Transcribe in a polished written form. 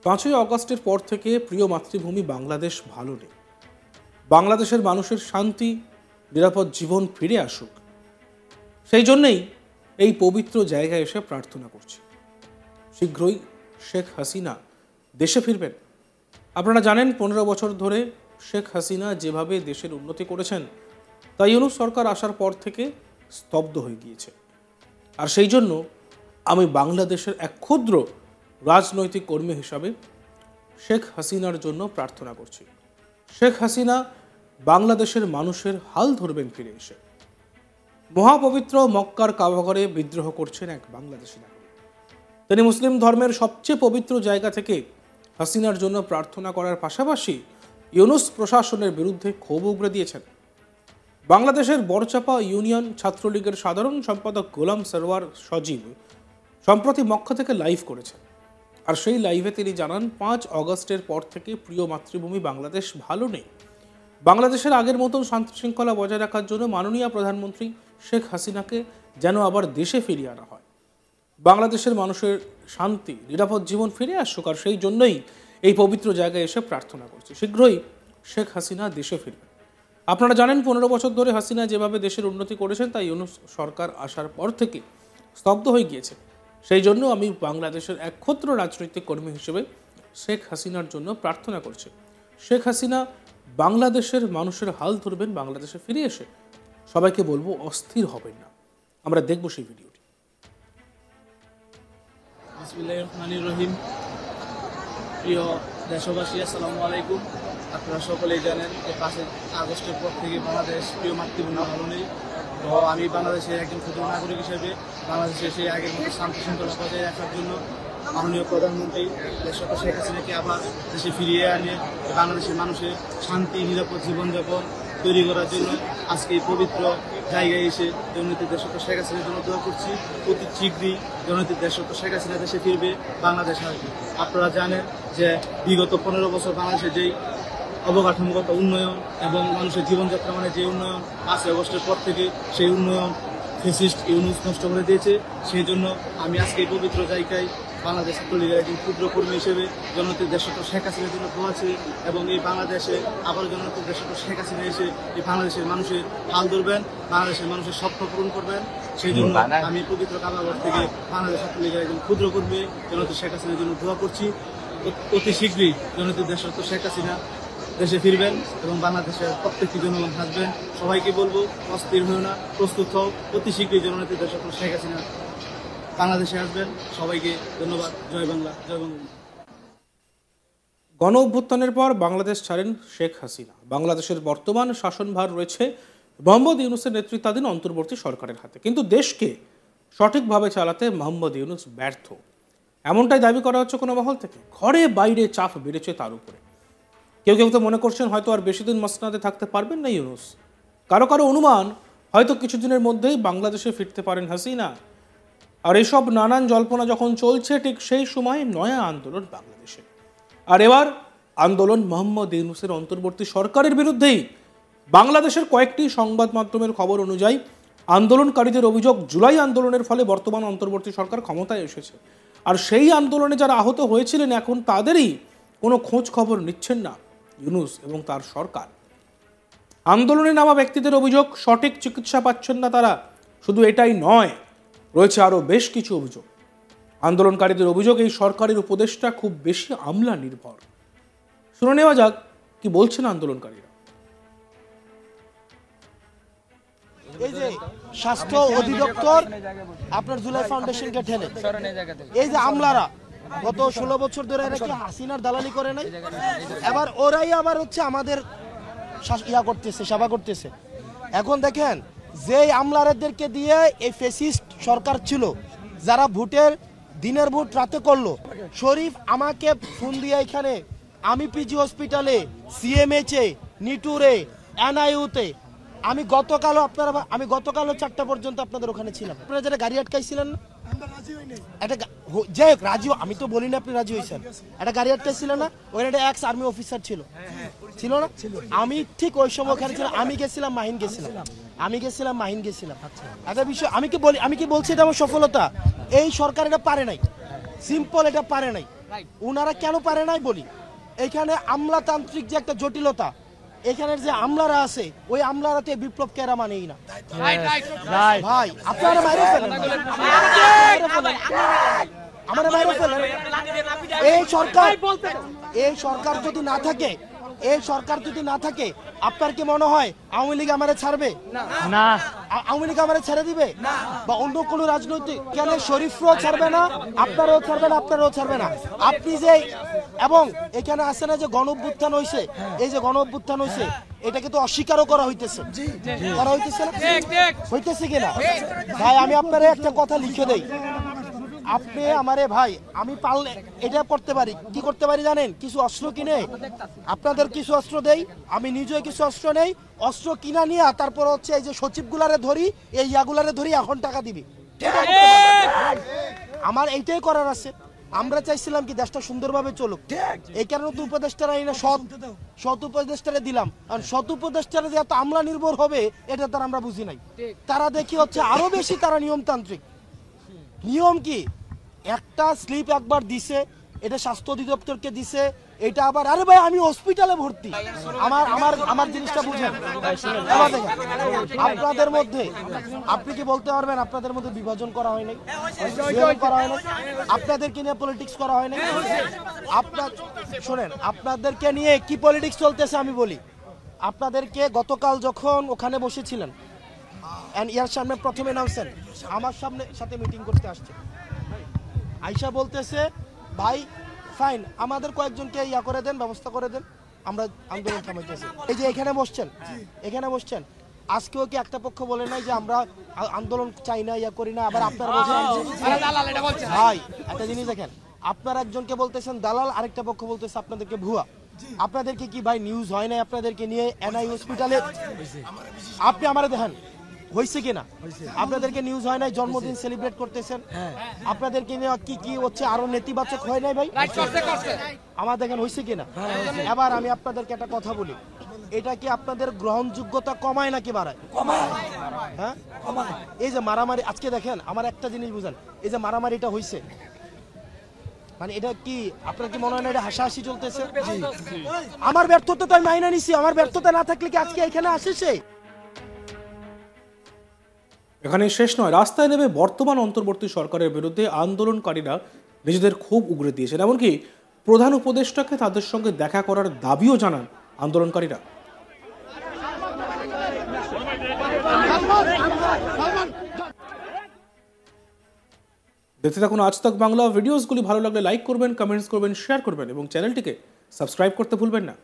5ই অগস্টের পর থেকে প্রিয় মাতৃভূমি বাংলাদেশ ভালো নেই। বাংলাদেশের মানুষের শান্তি, নিরাপদ জীবন ফিরে আসুক, সেই জন্যেই এই পবিত্র জায়গায় এসে প্রার্থনা করছি। শীঘ্রই শেখ হাসিনা দেশে ফিরবেন। আপনারা জানেন 15 বছর ধরে শেখ হাসিনা যেভাবে দেশের উন্নতি করেছেন তা ইউনূস সরকার আসার পর থেকে স্তব্ধ হয়ে গিয়েছে। আর সেই জন্য আমি বাংলাদেশের এক ক্ষুদ্র রাজনৈতিক কর্মী হিসাবে শেখ হাসিনার জন্য প্রার্থনা করছি। শেখ হাসিনা বাংলাদেশের মানুষের হাল ধরবেন ফিরে এসে। মহাপবিত্র মক্কার কাবাঘরে বিদ্রোহ করছেন এক বাংলাদেশি নাগরিক। তিনি মুসলিম ধর্মের সবচেয়ে পবিত্র জায়গা থেকে হাসিনার জন্য প্রার্থনা করার পাশাপাশি ইউনূস প্রশাসনের বিরুদ্ধে ক্ষোভ উগরে দিয়েছেন। বাংলাদেশের বড়চাপা ইউনিয়ন ছাত্রলীগের সাধারণ সম্পাদক গোলাম সরওয়ার সজীব সম্প্রতি মক্কা থেকে লাইভ করেছেন। আর সেই লাইভে তিনি জানান 5 অগস্টের পর থেকে প্রিয় মাতৃভূমি বাংলাদেশ ভালো নেই। বাংলাদেশের আগের মতন শান্তি শৃঙ্খলা বজায় রাখার জন্য মাননীয় প্রধানমন্ত্রী শেখ হাসিনাকে যেন আবার দেশে ফিরিয়ে আনা হয়। বাংলাদেশের মানুষের শান্তি, নিরাপদ জীবন ফিরে আসুক, আর সেই জন্যই এই পবিত্র জায়গায় এসে প্রার্থনা করছি। শীঘ্রই শেখ হাসিনা দেশে ফিরবেন। আপনারা জানেন 15 বছর ধরে হাসিনা যেভাবে দেশের উন্নতি করেছেন তাই ইউনূস সরকার আসার পর থেকে স্তব্ধ হয়ে গিয়েছে। সেই জন্য আমি বাংলাদেশের এক ক্ষুদ্র রাজনৈতিক কর্মী হিসেবে শেখ হাসিনার জন্য প্রার্থনা করছি। শেখ হাসিনা বাংলাদেশের মানুষের হাল ধরবেন বাংলাদেশে ফিরে এসে। সবাইকে বলবো অস্থির হবেন না। আমরা দেখব সেই ভিডিওটি। বিসমিল্লাহির রহমানির রহিম। প্রিয় দেশবাসী, আসসালামু আলাইকুম। আপনারা সকলেই জানেন যে 5 আগস্টের পর থেকে বাংলাদেশ প্রিয় মাতৃভূমি ভালো নেই। তো আমি বাংলাদেশের একজন ক্ষুদ্র নাগরিক হিসেবে বাংলাদেশে সেই আগের মতো শান্তি শৃঙ্খলা বজায় রাখার জন্য মাননীয় প্রধানমন্ত্রী দেশরত্ন শেখ হাসিনাকে আবার দেশে ফিরিয়ে আনে বাংলাদেশের মানুষের শান্তি, নিরাপদ জীবনযাপন তৈরি করার জন্য আজকে এই পবিত্র জায়গায় এসে জননেত্রী দেশরত্ন শেখ হাসিনার জন্য দোয়া করছি। অতি শীঘ্রই জননেত্রী দেশরত্ন শেখ হাসিনা দেশে ফিরবে, বাংলাদেশ আসবে। আপনারা জানেন যে বিগত 15 বছর বাংলাদেশে যেই অবকাঠামোগত উন্নয়ন এবং মানুষের জীবনযাত্রা মানে যে উন্নয়ন 5 আগস্টের পর থেকে সেই উন্নয়ন ফ্যাসিস্ট ইউনূস নষ্ট করে দিয়েছে। সেই জন্য আমি আজকে এই পবিত্র জায়গায় বাংলাদেশ ছাত্রলীগের একজন ক্ষুদ্র কর্মী হিসেবে জননেত্রী দেশরত্ন শেখ হাসিনার জন্য দোয়াছি এবং এই বাংলাদেশে আবার জননেত্রী দেশরত্ন শেখ হাসিনা এসে এই বাংলাদেশের মানুষের হাল ধরবেন, বাংলাদেশের মানুষের স্বপ্ন পূরণ করবেন। সেই জন্য আমি পবিত্র কাবাঘর থেকে বাংলাদেশ ছাত্রলীগের একজন ক্ষুদ্র কর্মী জননেত্রী শেখ হাসিনার জন্য দোয়া করছি। অতি শীঘ্রই জননেত্রী দেশরত্ন শেখ হাসিনা দেশে ফিরবেন এবং বাংলাদেশের প্রত্যেকটি জনগণ হাসবেন। সবাইকে বলবো অস্থির হয়েও না, প্রস্তুত হও। অতি শীঘ্রই জননেত্রী দেশরত্ন শেখ হাসিনা বাংলাদেশে আসবেন। সবাইকে ধন্যবাদ। জয় বাংলা, জয় বঙ্গবন্ধু। গণ অভ্যুত্থানের পর বাংলাদেশ ছাড়েন শেখ হাসিনা। বাংলাদেশের বর্তমান শাসনভার রয়েছে মোহাম্মদ ইউনূসের নেতৃত্বাধীন অন্তর্বর্তী সরকারের হাতে, কিন্তু দেশকে সঠিকভাবে চালাতে মোহাম্মদ ইউনূস ব্যর্থ, এমনটাই দাবি করা হচ্ছে কোনো মহল থেকে। ঘরে বাইরে চাপ বেড়েছে তার উপরে। কেউ কেউ তো মনে করছেন হয়তো আর বেশি দিন মসনদে থাকতে পারবেন না ইউনূস। কারো কারো অনুমান হয়তো কিছুদিনের মধ্যেই বাংলাদেশে ফিরতে পারেন হাসিনা। আর এসব নানান জল্পনা যখন চলছে ঠিক সেই সময় নয়া আন্দোলন বাংলাদেশে। আর এবার আন্দোলন মোহাম্মদ ইউনূসের অন্তর্বর্তী সরকারের বিরুদ্ধেই। বাংলাদেশের কয়েকটি সংবাদ মাধ্যমের খবর অনুযায়ী আন্দোলনকারীদের অভিযোগ জুলাই আন্দোলনের ফলে বর্তমান অন্তর্বর্তী সরকার ক্ষমতায় এসেছে। আর সেই আন্দোলনে যারা আহত হয়েছিলেন এখন তাদেরই কোনো খোঁজ খবর নিচ্ছেন না ইউনূস এবং তার সরকার। আন্দোলনে নামা ব্যক্তিদের অভিযোগ সঠিক চিকিৎসা পাচ্ছেন না তারা। শুধু এটাই নয়, রয়েছে আরও বেশ কিছু অভিযোগ। আন্দোলনকারীদের অভিযোগ এই সরকারের উপদেষ্টা খুব বেশি আমলা নির্ভর। শুনে নেওয়া যাক কি বলছেন আন্দোলনকারীরা। এই যে স্বাস্থ্য অধিদপ্তর আপনার জুলাই ফাউন্ডেশনকে ঠেলে, এই যে আমলারা গত 16 বছর ধরে এরা কি হাসিনার দালালি করে নাই? এবার ওরাই আবার হচ্ছে আমাদের ইয়া করতেছে, সেবা করতেছে। এখন দেখেন যে আমলারাদেরকে দিয়ে এই ফ্যাসিস্ট সরকার ছিল, যারা ভোটের দিনের ভোট রাতে করলো। শরীফ আমাকে ফোন দিয়ে এখানে আমি পিজি হসপিটালে, সিএমএইচে, নিটুরে, এনআইইউতে আমি গতকালও 4টা পর্যন্ত আপনাদের ওখানে ছিলাম। আপনারা যারা গাড়ি আটকাইছিলেন না, একটা যাই হোক রাজি, আমি তো বলি না আপনি রাজি হয়েছেন। একটা গাড়ি আটকাইছিলেন না, ওখানে একটা এক্স আর্মি অফিসার ছিল না? আমি ঠিক ওই সময় ওখানে ছিলাম। আমি গেছিলাম মাহিন গেছিলাম। একটা বিষয় আমি কি বলছি, এটা আমার সফলতা। এই সরকার এটা পারে নাই, সিম্পল এটা পারে নাই। উনারা কেন পারে নাই বলি, এখানে আমলাতান্ত্রিক যে একটা জটিলতা, এখানের যে আমলারা আছে ওই আমলারাতে বিপ্লব কেরা মানেই না ভাই। আপনারা বাইরে ফেলেন, আমার বাইরে ফেলেন। এই সরকার যদি না থাকে, এই সরকার যদি না থাকে, আপনার কি মনে হয় আওয়ামী লীগ আমারে ছাড়বে? না। আওয়ামী লীগ আমারে ছেড়ে দিবে? বা অন্য কোনো রাজনৈতিক, কেন শরীফরাও ছাড়বে না, আপনারাও ছাড়বে না, আপনারাও ছাড়বে না। আপনি যে, এবং এখানে আছে না যে গণ অভ্যুত্থান হয়েছে, এই যে গণ অভ্যুত্থান হয়েছে, এটাকে তো অস্বীকারও করা হইতেছে, করা হইতেছে না, হইতেছে কিনা? ভাই আমি আপনারে একটা কথা লিখে দেই, আপনি আমারে ভাই, আমি পারলে এটা করতে পারি, কি করতে পারি জানেন? কিছু অস্ত্র কিনে আপনাদের কিছু অস্ত্র দেই, আমি নিজেও কিছু অস্ত্র নেই, অস্ত্র কিনা নিয়ে তারপর হচ্ছে এই যে সচিবগুলারে ধরি, এই ইয়াগুলারে ধরি, এখন টাকা দিবি, আমার এইটাই করার আছে। আমরা চাইছিলাম কি দেশটা সুন্দরভাবে চলুক, এই কারণে তো উপদেষ্টারা এই না সৎ উপদেষ্টারে দিলাম, কারণ সৎ উপদেষ্টারা যে এত আমলা নির্ভর হবে এটা তারা আমরা বুঝি নাই। তারা দেখি হচ্ছে আরো বেশি তারা নিয়মতান্ত্রিক। নিয়ম কি, একটা স্লিপ একবার দিছে, এটা স্বাস্থ্য অধিদপ্তরকে দিছে, এটা আবার আরে ভাই আমি হসপিটালে ভর্তি, আমার আমার আমার জিনিসটা বুঝেন। আপনাদের মধ্যে আপনি কি বলতে পারবেন আপনাদের মধ্যে বিভাজন করা হয় নাই, করা হয় নাই, আপনাদেরকে নিয়ে পলিটিক্স করা হয় নাই? আপনার শোনেন, আপনাদেরকে নিয়ে কি পলিটিক্স চলতেছে আমি বলি। আপনাদেরকে গতকাল যখন ওখানে বসেছিলেন, ইয়ার সামনে প্রথমে নামছেন, আমার সাথে মিটিং করতে আসছে, আইসা বলতেছে ভাই ফাইন আমাদের কয়েকজনকে ইয়া করে দেন, ব্যবস্থা করে দেন, আমরা আন্দোলন থামাইতেছি। এই যে এখানে বসছেন, আজকেও কি একটা পক্ষ বলে নাই যে আমরা আন্দোলন চাই না, ইয়া করি না, আবার আপনারা বলছেন ভাই একটা জিনিস দেখেন, আপনারা একজনকে বলতেছেন দালাল, আরেকটা পক্ষ বলতেছে আপনাদেরকে ভুয়া। আপনাদেরকে কি ভাই নিউজ হয় নাই আপনাদেরকে নিয়ে এনআই হসপিটালে? আপনি আমারে দেখেন হয়েছে কিনা, আপনাদেরকে নিউজ হয় নাই, জন্মদিন সেলিব্রেট করতেছেন, আপনাদেরকে নিয়ে কি কি হচ্ছে আরো নেতিবাচক হয় নাই ভাই? আমার দেখেন হয়েছে কিনা। এবার আমি আপনাদেরকে একটা কথা বলি, এটা কি আপনাদের গ্রহণযোগ্যতা কমায় নাকি বাড়ায়? হ্যাঁ, এই যে মারামারি আজকে দেখেন, আমার একটা জিনিস বুঝেন, এই যে মারামারিটা হয়েছে, মানে এটা কি আপনার কি মনে হয় না এটা হাসাহাসি চলতেছে? আমার ব্যর্থতা তো আমি মাইনা নিছি, আমার ব্যর্থতা না থাকলে কি আজকে এখানে আসে? এখানে শেষ নয়, রাস্তায় নেমে বর্তমান অন্তর্বর্তী সরকারের বিরুদ্ধে আন্দোলনকারীরা নিজেদের ক্ষোভ উগরে দিয়েছেন, এমনকি প্রধান উপদেষ্টাকে তাদের সঙ্গে দেখা করার দাবিও জানান আন্দোলনকারীরা। দেখতে থাকুন আজ তাক বাংলা। ভিডিওসগুলি ভালো লাগলে লাইক করবেন, কমেন্টস করবেন, শেয়ার করবেন এবং চ্যানেলটিকে সাবস্ক্রাইব করতে ভুলবেন না।